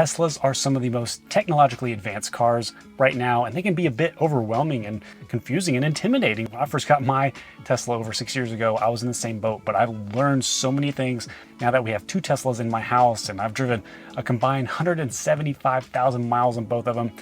Teslas are some of the most technologically advanced cars right now, and they can be a bit overwhelming and confusing and intimidating. When I first got my Tesla over 6 years ago, I was in the same boat, but I've learned so many things now that we have 2 Teslas in my house, and I've driven a combined 175,000 miles on both of them.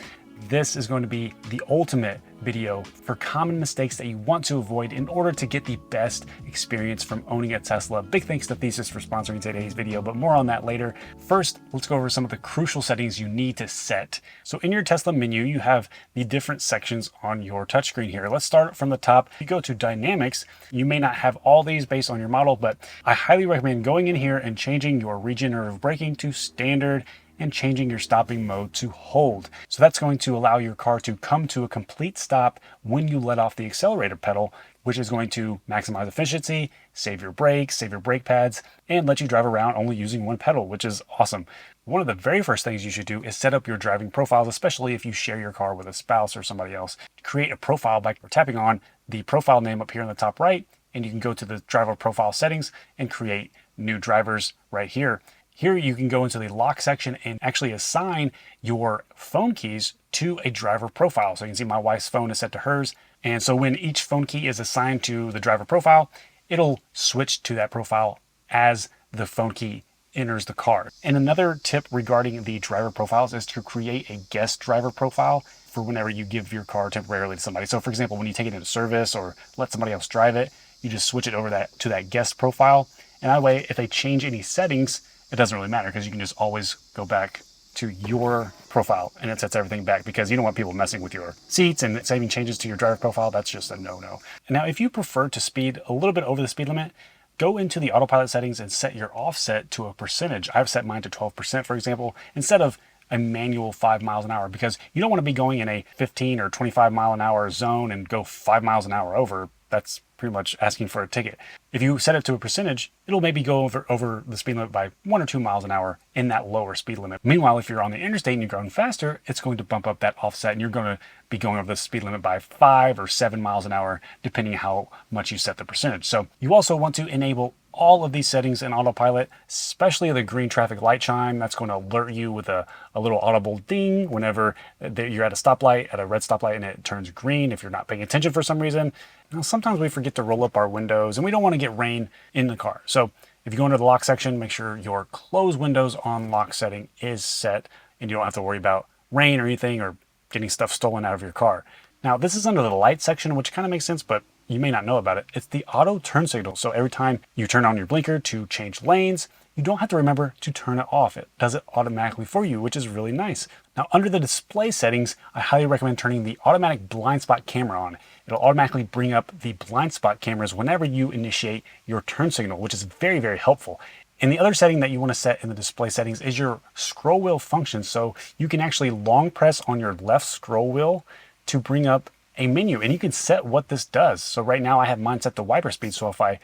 This is going to be the ultimate video for common mistakes that you want to avoid in order to get the best experience from owning a Tesla. Big thanks to Thesis for sponsoring today's video, but more on that later. First, let's go over some of the crucial settings you need to set. So in your Tesla menu, you have the different sections on your touchscreen here. Let's start from the top. If you go to Dynamics, you may not have all these based on your model, but I highly recommend going in here and changing your regenerative braking to standard and changing your stopping mode to hold. So that's going to allow your car to come to a complete stop when you let off the accelerator pedal, which is going to maximize efficiency, save your brakes, save your brake pads, and let you drive around only using one pedal, which is awesome. One of the very first things you should do is set up your driving profiles, especially if you share your car with a spouse or somebody else. Create a profile by tapping on the profile name up here in the top right, and you can go to the driver profile settings and create new drivers right here. Here you can go into the lock section and actually assign your phone keys to a driver profile. So you can see my wife's phone is set to hers. And so when each phone key is assigned to the driver profile, it'll switch to that profile as the phone key enters the car. And another tip regarding the driver profiles is to create a guest driver profile for whenever you give your car temporarily to somebody. So for example, when you take it into service or let somebody else drive it, you just switch it over to that guest profile. And that way, if they change any settings, it doesn't really matter because you can just always go back to your profile and it sets everything back, because you don't want people messing with your seats and saving changes to your driver profile. That's just a no-no. And now if you prefer to speed a little bit over the speed limit, go into the autopilot settings and set your offset to a percentage. I've set mine to 12%, for example, instead of a manual 5 miles an hour, because you don't want to be going in a 15 or 25 mile an hour zone and go 5 miles an hour over. That's pretty much asking for a ticket. If you set it to a percentage, it'll maybe go over the speed limit by 1 or 2 miles an hour in that lower speed limit. Meanwhile, if you're on the interstate and you're going faster, it's going to bump up that offset and you're going to be going over the speed limit by 5 or 7 miles an hour, depending how much you set the percentage. So you also want to enable all of these settings in autopilot, especially the green traffic light chime. That's going to alert you with a little audible ding whenever you're at a stoplight, at a red stoplight, and it turns green if you're not paying attention for some reason. Now, sometimes we forget to roll up our windows and we don't want to get rain in the car. So if you go into the lock section, make sure your close windows on lock setting is set and you don't have to worry about rain or anything or getting stuff stolen out of your car. Now, this is under the light section, which kind of makes sense, but you may not know about it. It's the auto turn signal. So every time you turn on your blinker to change lanes, you don't have to remember to turn it off. It does it automatically for you, which is really nice. Now, under the display settings, I highly recommend turning the automatic blind spot camera on. It'll automatically bring up the blind spot cameras whenever you initiate your turn signal, which is very, very helpful. And the other setting that you want to set in the display settings is your scroll wheel function. So you can actually long press on your left scroll wheel to bring up a menu, and you can set what this does. So right now I have mine set to wiper speed. So if I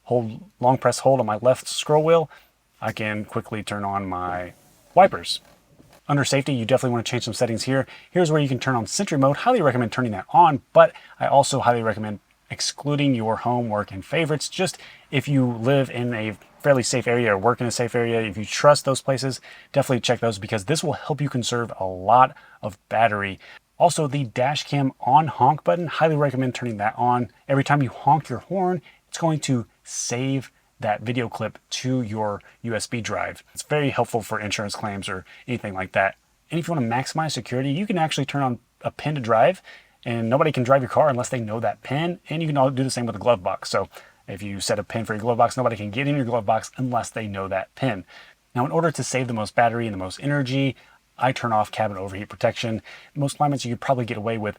long press hold on my left scroll wheel, I can quickly turn on my wipers. Under safety, you definitely want to change some settings here. Here's where you can turn on Sentry mode. Highly recommend turning that on, but I also highly recommend excluding your home, work, and favorites. Just if you live in a fairly safe area or work in a safe area, if you trust those places, definitely check those, because this will help you conserve a lot of battery. Also, the dash cam on honk button, highly recommend turning that on. Every time you honk your horn, it's going to save that video clip to your USB drive. It's very helpful for insurance claims or anything like that. And if you want to maximize security, you can actually turn on a pin to drive, and nobody can drive your car unless they know that pin. And you can all do the same with the glove box. So if you set a pin for your glove box, nobody can get in your glove box unless they know that pin. Now, in order to save the most battery and the most energy, I turn off cabin overheat protection. Most climates you could probably get away with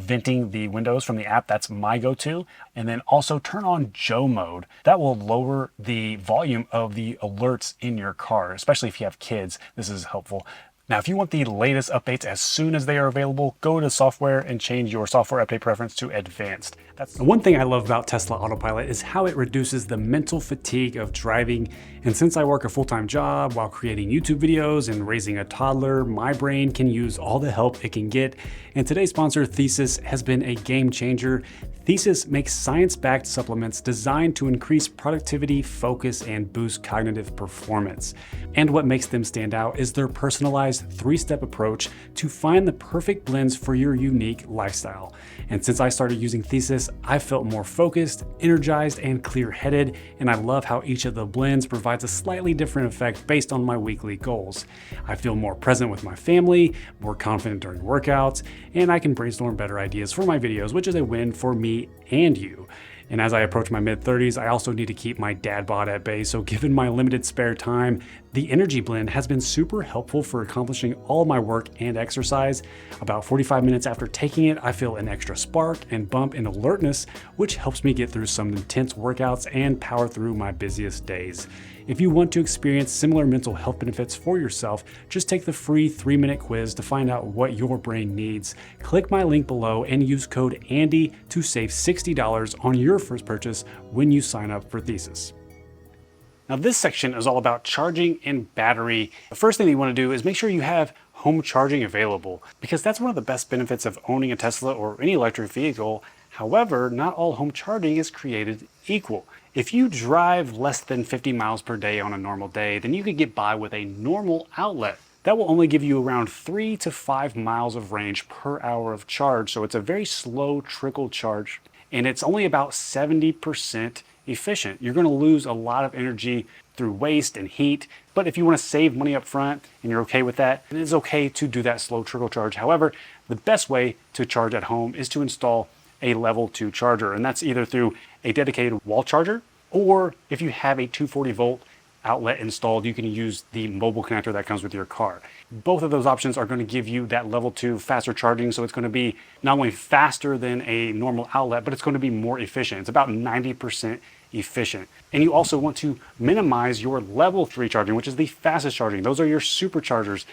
venting the windows from the app. That's my go-to. And then also turn on Joe mode. That will lower the volume of the alerts in your car, especially if you have kids. This is helpful. Now, if you want the latest updates as soon as they are available, go to software and change your software update preference to advanced. That's one thing I love about Tesla Autopilot is how it reduces the mental fatigue of driving. And since I work a full-time job while creating YouTube videos and raising a toddler, my brain can use all the help it can get. And today's sponsor, Thesis, has been a game changer. Thesis makes science-backed supplements designed to increase productivity, focus, and boost cognitive performance. And what makes them stand out is their personalized rigorous 3-step approach to find the perfect blends for your unique lifestyle. And since I started using Thesis, I felt more focused, energized, and clear-headed, and I love how each of the blends provides a slightly different effect based on my weekly goals. I feel more present with my family, more confident during workouts, and I can brainstorm better ideas for my videos, which is a win for me and you. And as I approach my mid-30s, I also need to keep my dad bod at bay. So given my limited spare time, the Energy Blend has been super helpful for accomplishing all my work and exercise. About 45 minutes after taking it, I feel an extra spark and bump in alertness, which helps me get through some intense workouts and power through my busiest days. If you want to experience similar mental health benefits for yourself, just take the free 3-minute quiz to find out what your brain needs. Click my link below and use code ANDY to save $60 on your first purchase when you sign up for Thesis. Now this section is all about charging and battery. The first thing that you want to do is make sure you have home charging available, because that's one of the best benefits of owning a Tesla or any electric vehicle. However, not all home charging is created equal. If you drive less than 50 miles per day on a normal day, then you could get by with a normal outlet. That will only give you around 3 to 5 miles of range per hour of charge, so it's a very slow trickle charge, and it's only about 70% efficient. You're going to lose a lot of energy through waste and heat, but if you want to save money up front and you're okay with that, it is okay to do that slow trickle charge. However, the best way to charge at home is to install a level 2 charger, and that's either through a dedicated wall charger, or if you have a 240 volt outlet installed, you can use the mobile connector that comes with your car. Both of those options are going to give you that level 2 faster charging, so it's going to be not only faster than a normal outlet, but it's going to be more efficient. It's about 90% efficient. And you also want to minimize your level 3 charging, which is the fastest charging. Those are your superchargers,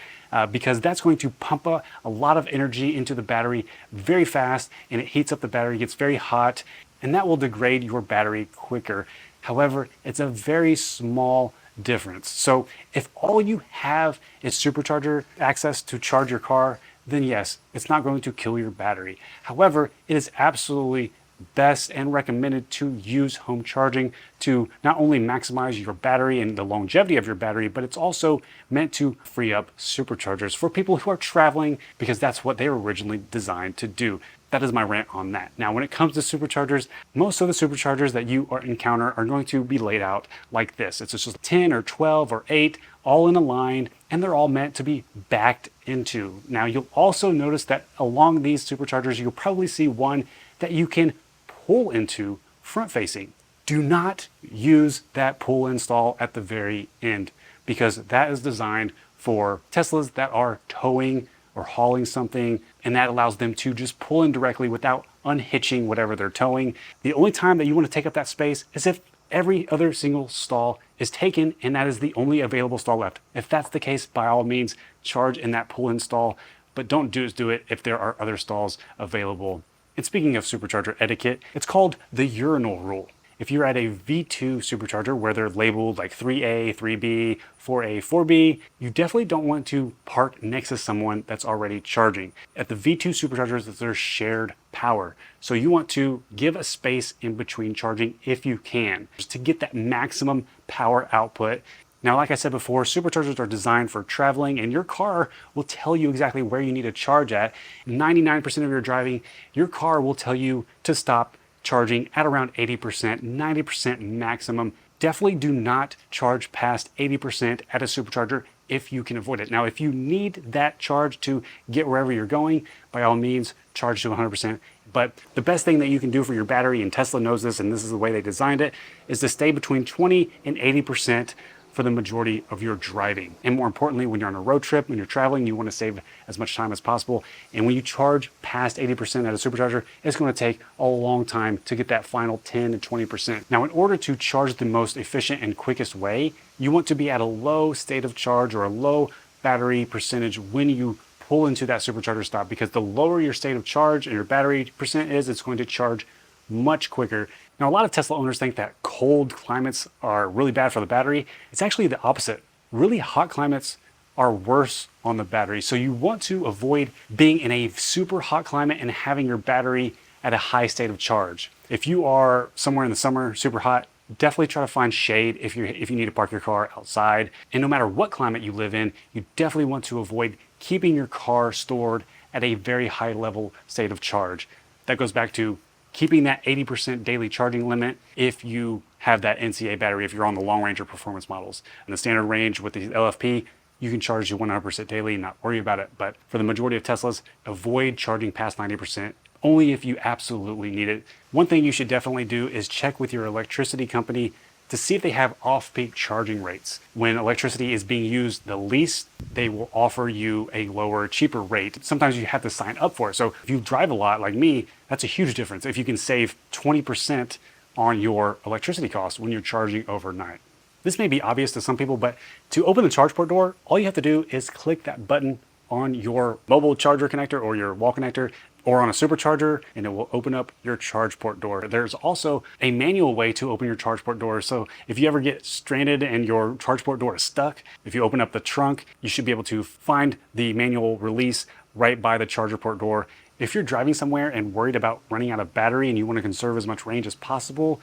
because that's going to pump a lot of energy into the battery very fast, and it heats up the battery, gets very hot, and that will degrade your battery quicker. However, it's a very small difference. So if all you have is supercharger access to charge your car, then yes, it's not going to kill your battery. However, it is absolutely best and recommended to use home charging to not only maximize your battery and the longevity of your battery, but it's also meant to free up superchargers for people who are traveling, because that's what they were originally designed to do. That is my rant on that. Now, when it comes to superchargers, most of the superchargers that you encounter are going to be laid out like this. It's just 10 or 12 or 8 all in a line, and they're all meant to be backed into. Now, you'll also notice that along these superchargers, you'll probably see one that you can pull into front facing. Do not use that pull install at the very end, because that is designed for Teslas that are towing or hauling something, and that allows them to just pull in directly without unhitching whatever they're towing. The only time that you want to take up that space is if every other single stall is taken and that is the only available stall left. If that's the case, by all means, charge in that pull in stall, but don't do it if there are other stalls available. And speaking of supercharger etiquette, it's called the urinal rule. If you're at a V2 supercharger where they're labeled like 3A, 3B, 4A, 4B, you definitely don't want to park next to someone that's already charging. At the V2 superchargers, there's shared power. So you want to give a space in between charging if you can, just to get that maximum power output. Now, like I said before, superchargers are designed for traveling, and your car will tell you exactly where you need to charge at. 99% of your driving, your car will tell you to stop charging at around 80%, 90% maximum. Definitely do not charge past 80% at a supercharger if you can avoid it. Now, if you need that charge to get wherever you're going, by all means, charge to 100%. But the best thing that you can do for your battery, and Tesla knows this, and this is the way they designed it, is to stay between 20 and 80% for the majority of your driving. And more importantly, when you're on a road trip, when you're traveling, you want to save as much time as possible. And when you charge past 80% at a supercharger, it's going to take a long time to get that final 10 to 20%. Now, in order to charge the most efficient and quickest way, you want to be at a low state of charge or a low battery percentage when you pull into that supercharger stop, because the lower your state of charge and your battery percent is, it's going to charge much quicker. Now, a lot of Tesla owners think that cold climates are really bad for the battery. It's actually the opposite. Really hot climates are worse on the battery. So you want to avoid being in a super hot climate and having your battery at a high state of charge. If you are somewhere in the summer, super hot, definitely try to find shade if you need to park your car outside. And no matter what climate you live in, you definitely want to avoid keeping your car stored at a very high level state of charge. That goes back to keeping that 80% daily charging limit if you have that NCA battery, if you're on the long range or performance models. And the standard range with the LFP, you can charge you 100% daily and not worry about it. But for the majority of Teslas, avoid charging past 90%, only if you absolutely need it. One thing you should definitely do is check with your electricity company to see if they have off-peak charging rates. When electricity is being used the least, they will offer you a lower, cheaper rate. Sometimes you have to sign up for it. So if you drive a lot like me, that's a huge difference. If you can save 20% on your electricity costs when you're charging overnight. This may be obvious to some people, but to open the charge port door, all you have to do is click that button on your mobile charger connector or your wall connector or on a supercharger, and it will open up your charge port door. There's also a manual way to open your charge port door. So if you ever get stranded and your charge port door is stuck, if you open up the trunk, you should be able to find the manual release right by the charger port door. If you're driving somewhere and worried about running out of battery and you want to conserve as much range as possible,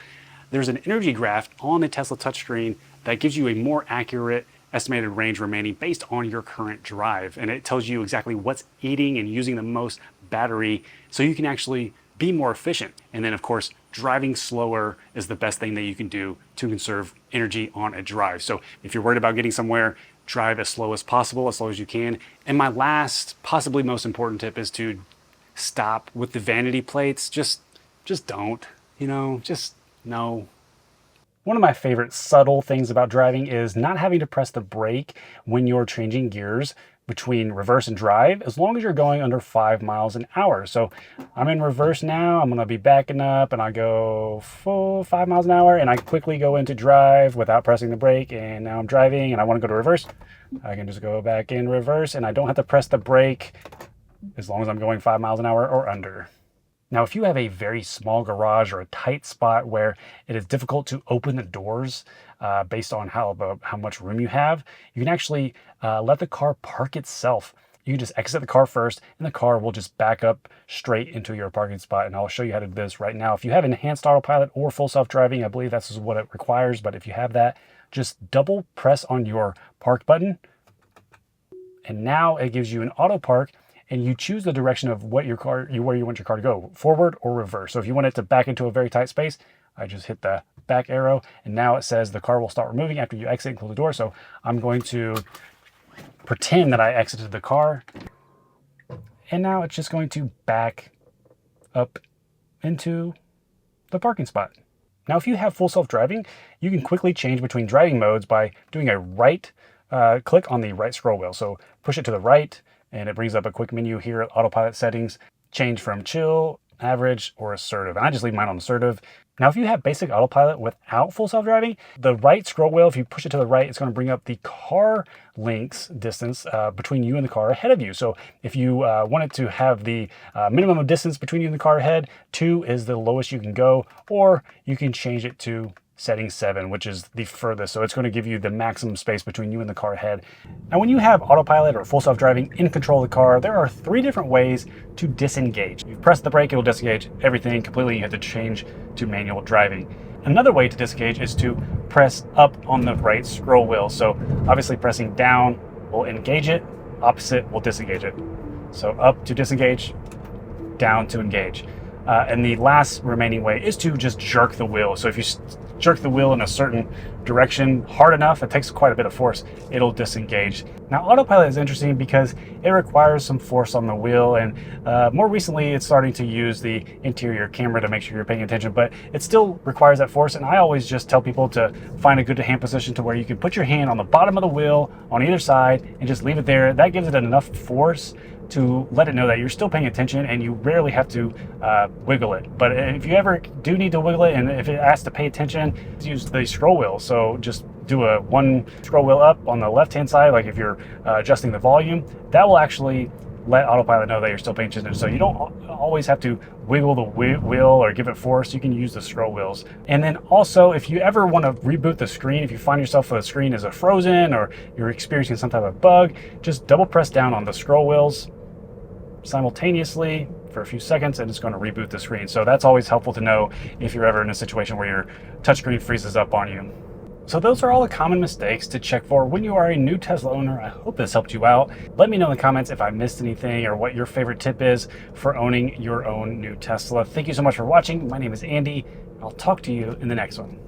there's an energy graph on the Tesla touchscreen that gives you a more accurate estimated range remaining based on your current drive. And it tells you exactly what's eating and using the most battery so you can actually be more efficient. And then of course, driving slower is the best thing that you can do to conserve energy on a drive. So if you're worried about getting somewhere, drive as slow as possible, as slow as you can. And my last, possibly most important tip is to stop with the vanity plates. Just don't, just no. One of my favorite subtle things about driving is not having to press the brake when you're changing gears between reverse and drive, as long as you're going under 5 miles an hour. So I'm in reverse now, I'm gonna be backing up and I go full 5 miles an hour and I quickly go into drive without pressing the brake, and now I'm driving and I wanna go to reverse. I can just go back in reverse and I don't have to press the brake as long as I'm going 5 miles an hour or under. Now, if you have a very small garage or a tight spot where it is difficult to open the doors based on how much room you have, you can actually let the car park itself. You can just exit the car first and the car will just back up straight into your parking spot. And I'll show you how to do this right now. If you have enhanced autopilot or full self-driving, I believe that's what it requires. But if you have that, just double press on your park button. And now it gives you an auto park. And you choose the direction of where you want your car to go, forward or reverse. So if you want it to back into a very tight space, I just hit the back arrow, and now it says the car will start removing after you exit and close the door. So I'm going to pretend that I exited the car, and now it's just going to back up into the parking spot. Now, if you have full self-driving, you can quickly change between driving modes by doing a right click on the right scroll wheel. So push it to the right, and it brings up a quick menu here at autopilot settings, change from chill, average, or assertive. And I just leave mine on assertive. Now, if you have basic autopilot without full self-driving, the right scroll wheel, if you push it to the right, it's going to bring up the car links distance between you and the car ahead of you. So if you wanted to have the minimum of distance between you and the car ahead, 2 is the lowest you can go, or you can change it to setting 7, which is the furthest. So it's going to give you the maximum space between you and the car ahead. Now, when you have autopilot or full self-driving in control of the car, there are 3 different ways to disengage. You press the brake, it will disengage everything completely. You have to change to manual driving. Another way to disengage is to press up on the right scroll wheel. So obviously pressing down will engage it, opposite will disengage it. So up to disengage, down to engage. And the last remaining way is to just jerk the wheel. So if you jerk the wheel in a certain direction hard enough, it takes quite a bit of force, it'll disengage. Now, autopilot is interesting because it requires some force on the wheel, and more recently it's starting to use the interior camera to make sure you're paying attention, but it still requires that force. And I always just tell people to find a good hand position to where you can put your hand on the bottom of the wheel on either side and just leave it there. That gives it enough force to let it know that you're still paying attention, and you rarely have to wiggle it. But if you ever do need to wiggle it, and if it asks to pay attention, use the scroll wheel. So just do a 1 scroll wheel up on the left-hand side, like if you're adjusting the volume, that will actually let autopilot know that you're still paying attention. So you don't always have to wiggle the wheel or give it force. You can use the scroll wheels. And then also, if you ever want to reboot the screen, if you find yourself the screen is frozen or you're experiencing some type of bug, just double press down on the scroll wheels simultaneously for a few seconds, and it's going to reboot the screen. So that's always helpful to know if you're ever in a situation where your touchscreen freezes up on you. So those are all the common mistakes to check for when you are a new Tesla owner. I hope this helped you out. Let me know in the comments if I missed anything or what your favorite tip is for owning your own new Tesla. Thank you so much for watching. My name is Andy. I'll talk to you in the next one.